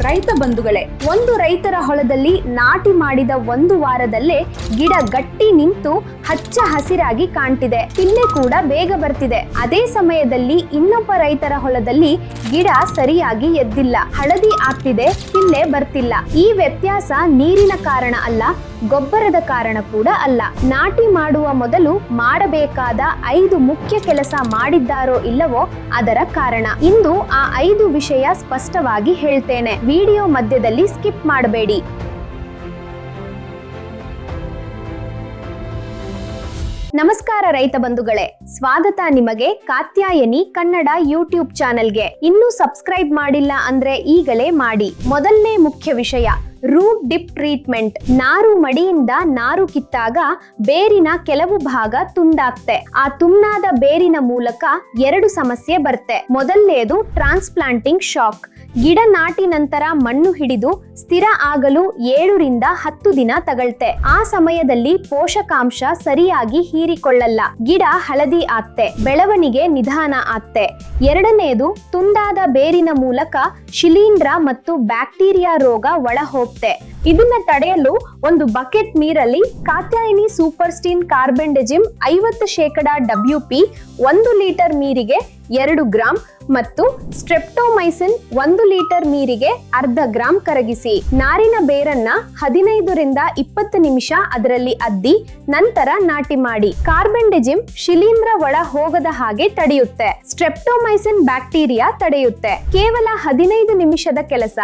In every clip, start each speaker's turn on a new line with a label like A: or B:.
A: ರೈತ ಬಂಧುಗಳೇ, ಒಂದು ರೈತರ ಹೊಲದಲ್ಲಿ ನಾಟಿ ಮಾಡಿದ 1 ವಾರದಲ್ಲೇ ಗಿಡ ಗಟ್ಟಿ ನಿಂತು ಹಚ್ಚ ಹಸಿರಾಗಿ ಕಾಣ್ತಿದೆ. ಪಿಲ್ಲೆ ಕೂಡ ಬೇಗ ಬರ್ತಿದೆ. ಅದೇ ಸಮಯದಲ್ಲಿ ಇನ್ನೊಬ್ಬ ರೈತರ ಹೊಲದಲ್ಲಿ ಗಿಡ ಸರಿಯಾಗಿ ಎದ್ದಿಲ್ಲ, ಹಳದಿ ಆಗ್ತಿದೆ, ಪಿಲ್ಲೆ ಬರ್ತಿಲ್ಲ. ಈ ವ್ಯತ್ಯಾಸ ನೀರಿನ ಕಾರಣ ಅಲ್ಲ, ಗೊಬ್ಬರದ ಕಾರಣ ಕೂಡ ಅಲ್ಲ. ನಾಟಿ ಮಾಡುವ ಮೊದಲು ಮಾಡಬೇಕಾದ 5 ಮುಖ್ಯ ಕೆಲಸ ಮಾಡಿದ್ದಾರೋ ಇಲ್ಲವೋ ಅದರ ಕಾರಣ. ಇಂದು ಆ 5 ವಿಷಯ ಸ್ಪಷ್ಟವಾಗಿ ಹೇಳ್ತೇನೆ. ವಿಡಿಯೋ ಮಧ್ಯದಲ್ಲಿ ಸ್ಕಿಪ್ ಮಾಡಬೇಡಿ. ನಮಸ್ಕಾರ ರೈತ ಬಂಧುಗಳೇ, ಸ್ವಾಗತ ನಿಮಗೆ ಕಾತ್ಯಾಯನಿ ಕನ್ನಡ ಯೂಟ್ಯೂಬ್ ಚಾನೆಲ್ಗೆ. ಇನ್ನೂ ಸಬ್ಸ್ಕ್ರೈಬ್ ಮಾಡಿಲ್ಲ ಅಂದ್ರೆ ಈಗಲೇ ಮಾಡಿ. ಮೊದಲನೇ ಮುಖ್ಯ ವಿಷಯ, ರೂಟ್ ಡಿಪ್ ಟ್ರೀಟ್ಮೆಂಟ್. ನಾರು ಮಡಿಯಿಂದ ನಾರು ಕಿತ್ತಾಗ ಬೇರಿನ ಕೆಲವು ಭಾಗ ತುಂಡಾಗ್ತೆ. ಆ ತುಂಡಾದ ಬೇರಿನ ಮೂಲಕ 2 ಸಮಸ್ಯೆ ಬರುತ್ತೆ. ಮೊದಲನೇದು ಟ್ರಾನ್ಸ್ಪ್ಲಾಂಟಿಂಗ್ ಶಾಕ್. ಗಿಡ ನಾಟಿ ನಂತರ ಮಣ್ಣು ಹಿಡಿದು ಸ್ಥಿರ ಆಗಲು 7 ರಿಂದ 10 ದಿನ ತಗಳ್ತೆ. ಆ ಸಮಯದಲ್ಲಿ ಪೋಷಕಾಂಶ ಸರಿಯಾಗಿ ಹೀರಿಕೊಳ್ಳಲ್ಲ, ಗಿಡ ಹಳದಿ ಆಗ್ತೆ, ಬೆಳವಣಿಗೆ ನಿಧಾನ ಆಗ್ತೆ. ಎರಡನೇದು, ತುಂಡಾದ ಬೇರಿನ ಮೂಲಕ ಶಿಲೀಂಧ್ರ ಮತ್ತು ಬ್ಯಾಕ್ಟೀರಿಯಾ ರೋಗ ಒಳ ಹೋಗ್ತೆ. ಇದನ್ನ ತಡೆಯಲು ಒಂದು ಬಕೆಟ್ ನೀರಲ್ಲಿ ಕಾತ್ಯಾಯಿನಿ ಸೂಪರ್ಸ್ಟೀನ್ ಕಾರ್ಬೆಂಡಜಿಮ್ 50% WP 1 ಲೀಟರ್ ನೀರಿಗೆ 2 ಗ್ರಾಂ ಮತ್ತು ಸ್ಟ್ರೆಪ್ಟೊಮೈಸಿನ್ 1 ಲೀಟರ್ ನೀರಿಗೆ 1/2 ಗ್ರಾಂ ಕರಗಿಸಿ ನಾರಿನ ಬೇರನ್ನ 15 ರಿಂದ 20 ನಿಮಿಷ ಅದರಲ್ಲಿ ಅದ್ದಿ ನಂತರ ನಾಟಿ ಮಾಡಿ. ಕಾರ್ಬೆಂಡಜಿಮ್ ಶಿಲೀಂಧ್ರ ಒಳ ಹೋಗದ ಹಾಗೆ ತಡೆಯುತ್ತೆ, ಸ್ಟ್ರೆಪ್ಟೊಮೈಸಿನ್ ಬ್ಯಾಕ್ಟೀರಿಯಾ ತಡೆಯುತ್ತೆ. ಕೇವಲ 15 ನಿಮಿಷದ ಕೆಲಸ,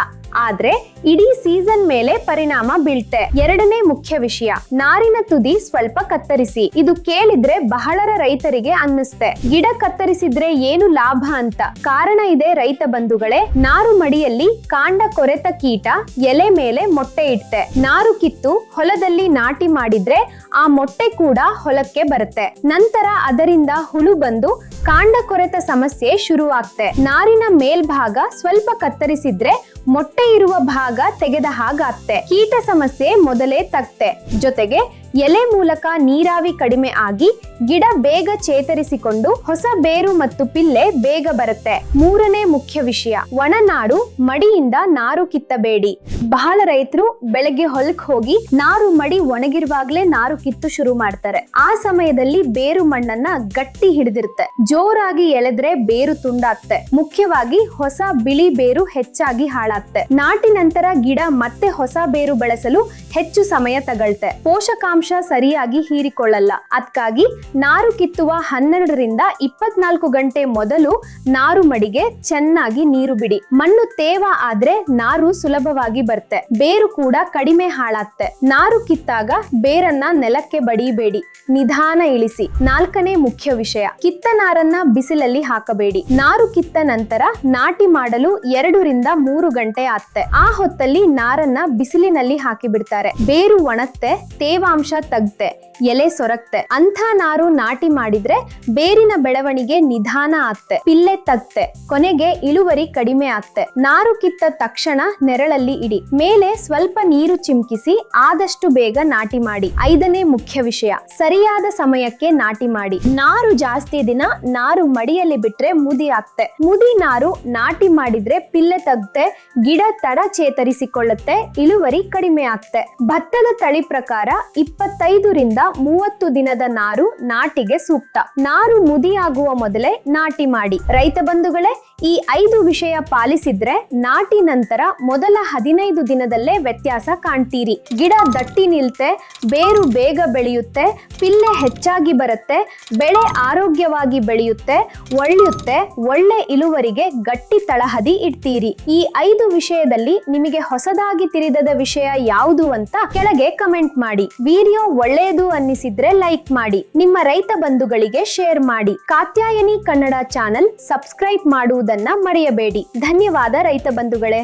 A: ಆದ್ರೆ ಇಡೀ ಸೀಸನ್ ಮೇಲೆ ಪರಿಣಾಮ ಬೀಳ್ತೆ. ಎರಡನೇ ಮುಖ್ಯ ವಿಷಯ, ನಾರಿನ ತುದಿ ಸ್ವಲ್ಪ ಕತ್ತರಿಸಿ. ಇದು ಕೇಳಿದ್ರೆ ಬಹಳರ ರೈತರಿಗೆ ಅನ್ನಿಸ್ತೆ, ಗಿಡ ಕತ್ತರಿಸಿದ್ರೆ ಏನು ಲಾಭ ಅಂತ. ಕಾರಣ ಇದೆ ರೈತ ಬಂಧುಗಳೇ. ನಾರು ಮಡಿಯಲ್ಲಿ ಕಾಂಡ ಕೊರೆತ ಕೀಟ ಎಲೆ ಮೇಲೆ ಮೊಟ್ಟೆ ಇಡ್ತೆ. ನಾರು ಕಿತ್ತು ಹೊಲದಲ್ಲಿ ನಾಟಿ ಮಾಡಿದ್ರೆ ಆ ಮೊಟ್ಟೆ ಕೂಡ ಹೊಲಕ್ಕೆ ಬರುತ್ತೆ. ನಂತರ ಅದರಿಂದ ಹುಳು ಬಂದು ಕಾಂಡ ಕೊರೆತ ಸಮಸ್ಯೆ ಶುರುವಾಗ್ತೆ. ನಾರಿನ ಮೇಲ್ಭಾಗ ಸ್ವಲ್ಪ ಕತ್ತರಿಸಿದ್ರೆ ಮೊಟ್ಟೆ ಇರುವ ಭಾಗ ತೆಗೆದ ಹಾಗಾಗ್ತೆ. ಕೀಟ ಸಮಸ್ಯೆ ಮೊದಲೇ ತಗ್ತೆ. ಜೊತೆಗೆ ಎಲೆ ಮೂಲಕ ನೀರಾವಿ ಕಡಿಮೆ ಆಗಿ ಗಿಡ ಬೇಗ ಚೇತರಿಸಿಕೊಂಡು ಹೊಸ ಬೇರು ಮತ್ತು ಪಿಲ್ಲೆ ಬೇಗ ಬರುತ್ತೆ. ಮೂರನೇ ಮುಖ್ಯ ವಿಷಯ, ಒಣನಾರು ಮಡಿಯಿಂದ ನಾರು ಕಿತ್ತಬೇಡಿ. ಬಹಳ ರೈತರು ಬೆಳಗ್ಗೆ ಹೊಲಕ್ ಹೋಗಿ ನಾರು ಮಡಿ ಒಣಗಿರುವಾಗ್ಲೇ ನಾರು ಕಿತ್ತು ಶುರು ಮಾಡ್ತಾರೆ. ಆ ಸಮಯದಲ್ಲಿ ಬೇರು ಮಣ್ಣನ್ನ ಗಟ್ಟಿ ಹಿಡಿದಿರುತ್ತೆ. ಜೋರಾಗಿ ಎಳೆದ್ರೆ ಬೇರು ತುಂಡಾಗ್ತೆ. ಮುಖ್ಯವಾಗಿ ಹೊಸ ಬಿಳಿ ಬೇರು ಹೆಚ್ಚಾಗಿ ಹಾಳಾಗ್ತೆ. ನಾಟಿ ನಂತರ ಗಿಡ ಮತ್ತೆ ಹೊಸ ಬೇರು ಬೆಳೆಸಲು ಹೆಚ್ಚು ಸಮಯ ತಗಳ್ತೆ. ಪೋಷಕಾಂಶ ಸರಿಯಾಗಿ ಹೀರಿಕೊಳ್ಳಲ್ಲ. ಅದಕ್ಕಾಗಿ ನಾರು ಕಿತ್ತುವ 12 ರಿಂದ 24 ಗಂಟೆ ಮೊದಲು ನಾರು ಮಡಿಗೆ ಚೆನ್ನಾಗಿ ನೀರು ಬಿಡಿ. ಮಣ್ಣು ತೇವ ಆದ್ರೆ ನಾರು ಸುಲಭವಾಗಿ ಬರುತ್ತೆ, ಬೇರು ಕೂಡ ಕಡಿಮೆ ಹಾಳಾಗ್ತೆ. ನಾರು ಕಿತ್ತಾಗ ಬೇರನ್ನ ನೆಲಕ್ಕೆ ಬಡಿಬೇಡಿ, ನಿಧಾನ ಇಳಿಸಿ. ನಾಲ್ಕನೇ ಮುಖ್ಯ ವಿಷಯ, ಕಿತ್ತ ನಾರನ್ನ ಬಿಸಿಲಲ್ಲಿ ಹಾಕಬೇಡಿ. ನಾರು ಕಿತ್ತ ನಂತರ ನಾಟಿ ಮಾಡಲು 2 ರಿಂದ 3 ಗಂಟೆ ಆಗ್ತೆ. ಆ ಹೊತ್ತಲ್ಲಿ ನಾರನ್ನ ಬಿಸಿಲಿನಲ್ಲಿ ಹಾಕಿ ಬಿಡ್ತಾರೆ. ಬೇರು ಒಣಗ್ತೆ, ತೇವಾಂಶ ತಗ್ತೆ, ಎಲೆ ಸೊರಗ್ತೆ. ಅಂಥ ನಾರು ನಾಟಿ ಮಾಡಿದ್ರೆ ಬೇರಿನ ಬೆಳವಣಿಗೆ ನಿಧಾನ ಆಗ್ತೆ, ಪಿಲ್ಲೆ ತಗ್ತೆ, ಕೊನೆಗೆ ಇಳುವರಿ ಕಡಿಮೆ ಆಗ್ತೆ. ನಾರು ಕಿತ್ತ ತಕ್ಷಣ ನೆರಳಲ್ಲಿ ಇಡಿ, ಮೇಲೆ ಸ್ವಲ್ಪ ನೀರು ಚಿಮ್ಕಿಸಿ ಆದಷ್ಟು ಬೇಗ ನಾಟಿ ಮಾಡಿ. 5ನೇ ಮುಖ್ಯ ವಿಷಯ, ಸರಿಯಾದ ಸಮಯಕ್ಕೆ ನಾಟಿ ಮಾಡಿ. ನಾರು ಜಾಸ್ತಿ ದಿನ ನಾರು ಮಡಿಯಲ್ಲಿ ಬಿಟ್ರೆ ಮುದಿ ಆಗ್ತೆ. ಮುದಿ ನಾರು ನಾಟಿ ಮಾಡಿದ್ರೆ ಪಿಲ್ಲೆ ತಗ್ತೆ, ಗಿಡ ತಡ ಚೇತರಿಸಿಕೊಳ್ಳುತ್ತೆ, ಇಳುವರಿ ಕಡಿಮೆ ಆಗ್ತೆ. ಭತ್ತದ ತಳಿ ಪ್ರಕಾರ 25 ರಿಂದ 30 ದಿನದ ನಾರು ನಾಟಿಗೆ ಸೂಕ್ತ. ನಾರು ಮುದಿಯಾಗುವ ಮೊದಲೇ ನಾಟಿ ಮಾಡಿ. ರೈತ ಬಂಧುಗಳೇ, ಈ 5 ವಿಷಯ ಪಾಲಿಸಿದ್ರೆ ನಾಟಿ ನಂತರ ಮೊದಲ 15 ದಿನದಲ್ಲೇ ವ್ಯತ್ಯಾಸ ಕಾಣ್ತೀರಿ. ಗಿಡ ದಟ್ಟಿ ನಿಲ್ತೆ, ಬೇರು ಬೇಗ ಬೆಳೆಯುತ್ತೆ, ಪಿಲ್ಲೆ ಹೆಚ್ಚಾಗಿ ಬರುತ್ತೆ, ಬೆಳೆ ಆರೋಗ್ಯವಾಗಿ ಬೆಳೆಯುತ್ತೆ, ಒಳ್ಳೆಯುತ್ತೆ, ಒಳ್ಳೆ ಇಳುವರಿಗೆ ಗಟ್ಟಿ ತಳಹದಿ ಇಡ್ತೀರಿ. ಈ 5 ವಿಷಯದಲ್ಲಿ ನಿಮಗೆ ಹೊಸದಾಗಿ ತಿಳಿದದ ವಿಷಯ ಯಾವುದು ಅಂತ ಕೆಳಗೆ ಕಮೆಂಟ್ ಮಾಡಿ. ವಿಡಿಯೋ ಒಳ್ಳೆಯದು ಅನ್ನಿಸಿದ್ರೆ ಲೈಕ್ ಮಾಡಿ, ನಿಮ್ಮ ರೈತ ಬಂಧುಗಳಿಗೆ ಶೇರ್ ಮಾಡಿ. ಕಾತ್ಯಾಯನಿ ಕನ್ನಡ ಚಾನೆಲ್ ಸಬ್ಸ್ಕ್ರೈಬ್ ಮಾಡುವುದನ್ನ ಮರೆಯಬೇಡಿ. ಧನ್ಯವಾದ ರೈತ ಬಂಧುಗಳೇ.